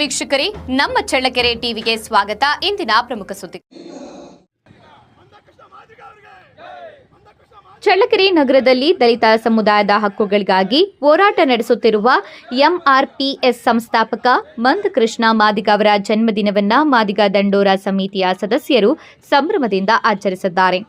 ವೀಕ್ಷಕರೇ, ನಮ್ಮ ಚಳ್ಳಕೆರೆ ಟಿವಿಗೆ ಸ್ವಾಗತ. ಇಂದಿನ ಪ್ರಮುಖ ಸುದ್ದಿ. ಚಳ್ಳಕೆರೆ ನಗರದಲ್ಲಿ ದಲಿತ ಸಮುದಾಯದ ಹಕ್ಕುಗಳಿಗಾಗಿ ಹೋರಾಟ ನಡೆಸುತ್ತಿರುವ ಎಂಆರ್ಪಿಎಸ್ ಸಂಸ್ಥಾಪಕ ಮಂದಕೃಷ್ಣ ಮಾದಿಗ ಅವರ ಜನ್ಮದಿನವನ್ನು ಮಾದಿಗ ದಂಡೋರ ಸಮಿತಿಯ ಸದಸ್ಯರು ಸಂಭ್ರಮದಿಂದ ಆಚರಿಸಿದ್ದಾರೆ.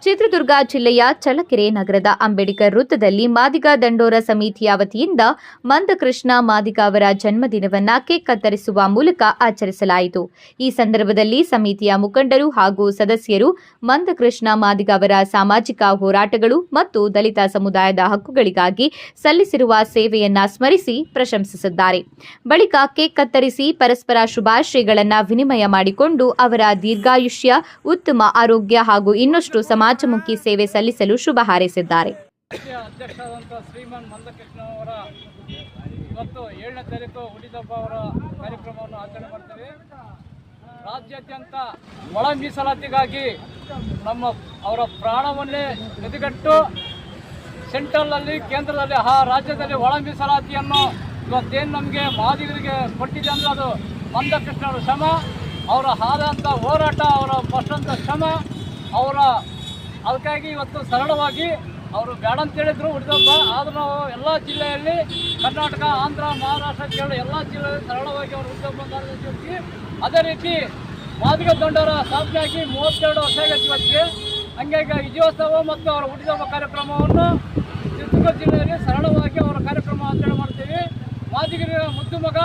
ಚಿತ್ರದುರ್ಗ ಜಿಲ್ಲೆಯ ಚಳ್ಳಕೆರೆ ನಗರದ ಅಂಬೇಡ್ಕರ್ ವೃತ್ತದಲ್ಲಿ ಮಾದಿಗ ದಂಡೋರ ಸಮಿತಿಯ ವತಿಯಿಂದ ಮಂದಕೃಷ್ಣ ಮಾದಿಗ ಅವರ ಜನ್ಮದಿನವನ್ನು ಕೇಕ್ ಕತ್ತರಿಸುವ ಮೂಲಕ ಆಚರಿಸಲಾಯಿತು. ಈ ಸಂದರ್ಭದಲ್ಲಿ ಸಮಿತಿಯ ಮುಖಂಡರು ಹಾಗೂ ಸದಸ್ಯರು ಮಂದಕೃಷ್ಣ ಮಾದಿಗ ಅವರ ಸಾಮಾಜಿಕ ಹೋರಾಟಗಳು ಮತ್ತು ದಲಿತ ಸಮುದಾಯದ ಹಕ್ಕುಗಳಿಗಾಗಿ ಸಲ್ಲಿಸಿರುವ ಸೇವೆಯನ್ನ ಸ್ಮರಿಸಿ ಪ್ರಶಂಸಿಸಿದ್ದಾರೆ. ಬಳಿಕ ಕೇಕ್ ಕತ್ತರಿಸಿ ಪರಸ್ಪರ ಶುಭಾಶಯಗಳನ್ನು ವಿನಿಮಯ ಮಾಡಿಕೊಂಡು ಅವರ ದೀರ್ಘಾಯುಷ್ಯ, ಉತ್ತಮ ಆರೋಗ್ಯ ಹಾಗೂ ಇನ್ನಷ್ಟು ಸಮಾಜಮುಖಿ ಸೇವೆ ಸಲ್ಲಿಸಲು ಶುಭ ಹಾರೈಸಿದ್ದಾರೆ. ಅಧ್ಯಕ್ಷರಾದಂಥ ಶ್ರೀಮಾನ್ ಮಂದಕೃಷ್ಣ ಅವರ ಇವತ್ತು 7ನೇ ತಾರೀಕು ಹುಟ್ಟಿದಬ್ಬ ಅವರ ಕಾರ್ಯಕ್ರಮವನ್ನು ಆಚರಣೆ ಮಾಡ್ತೇವೆ. ರಾಜ್ಯಾದ್ಯಂತ ಒಳ ಮೀಸಲಾತಿಗಾಗಿ ಅವರ ಪ್ರಾಣವನ್ನೇ ಎದುಗಟ್ಟು ಸೆಂಟ್ರಲ್ನಲ್ಲಿ, ಕೇಂದ್ರದಲ್ಲಿ, ರಾಜ್ಯದಲ್ಲಿ ಒಳ ಮೀಸಲಾತಿಯನ್ನು ಇವತ್ತೇನು ನಮಗೆ ಮಾದಿಗರಿಗೆ ಕೊಟ್ಟಿದೆ ಅಂದರೆ ಅದು ಮಂದಕೃಷ್ಣರ ಶ್ರಮ, ಅವರ ಆದಂಥ ಹೋರಾಟ, ಅವರ ಪಟ್ಟಂಥ ಶ್ರಮ, ಅದಕ್ಕಾಗಿ ಇವತ್ತು ಸರಳವಾಗಿ ಅವರು ಬೇಡ ಅಂತ ಹೇಳಿದ್ರು ಹುಟ್ಟಿದಬ್ಬ. ಆದರೂ ನಾವು ಎಲ್ಲ ಜಿಲ್ಲೆಯಲ್ಲಿ, ಕರ್ನಾಟಕ, ಆಂಧ್ರ, ಮಹಾರಾಷ್ಟ್ರ, ಕೇರಳ ಎಲ್ಲ ಜಿಲ್ಲೆಯಲ್ಲಿ ಸರಳವಾಗಿ ಅವರು ಹುಟ್ಟಿದಬ್ಬ ಆಚರಿಸಿ, ಅದೇ ರೀತಿ ಮಾದಿಗ ದಂಡೋರ ಸ್ಥಾಪನೆಯಾಗಿ 32 ವರ್ಷ ಆಗೈತೆ ಇವತ್ತಿಗೆ. ಹಂಗಾಗಿ ವಿಜಯೋತ್ಸವ ಮತ್ತು ಅವರ ಹುಟ್ಟಿದಬ್ಬ ಕಾರ್ಯಕ್ರಮವನ್ನು ಚಿತ್ರದುರ್ಗ ಜಿಲ್ಲೆಯಲ್ಲಿ ಸರಳವಾಗಿ ಅವರ ಕಾರ್ಯಕ್ರಮ ಆಚರಣೆ ಮಾಡ್ತೀವಿ. ಮಾದಿಗರ ಮುದ್ದು ಮಗ,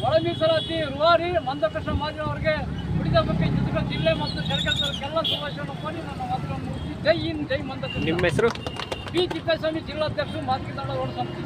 ಒಳ ಮೀಸಲಾತಿ ರೂವಾರಿ ಮಂದಕೃಷ್ಣ ಮಾದಿಗ ಅವರಿಗೆ ಹುಟ್ಟಿದಬ್ಬಕ್ಕೆ ಚಿತ್ರದುರ್ಗ ಜಿಲ್ಲೆ ಮತ್ತು ಚಳ್ಳಕೆರೆಲ್ಲ ಶುಭಾಶಯವನ್ನು ಕೋರಿ ನನ್ನ ಮಾತುಗಳನ್ನು ಮುಗಿಸಿ ಜೈ ಹಿಂದ್, ಜೈ ಮಂದಕೃಷ್ಣ. ನಿಮ್ಮ ಹೆಸರು? ಪಿ ತಿಪ್ಪೇಸ್ವಾಮಿ, ಜಿಲ್ಲಾಧ್ಯಕ್ಷರು, ಮಾದಿಗ ದಂಡೋರ ಸಮಿತಿ.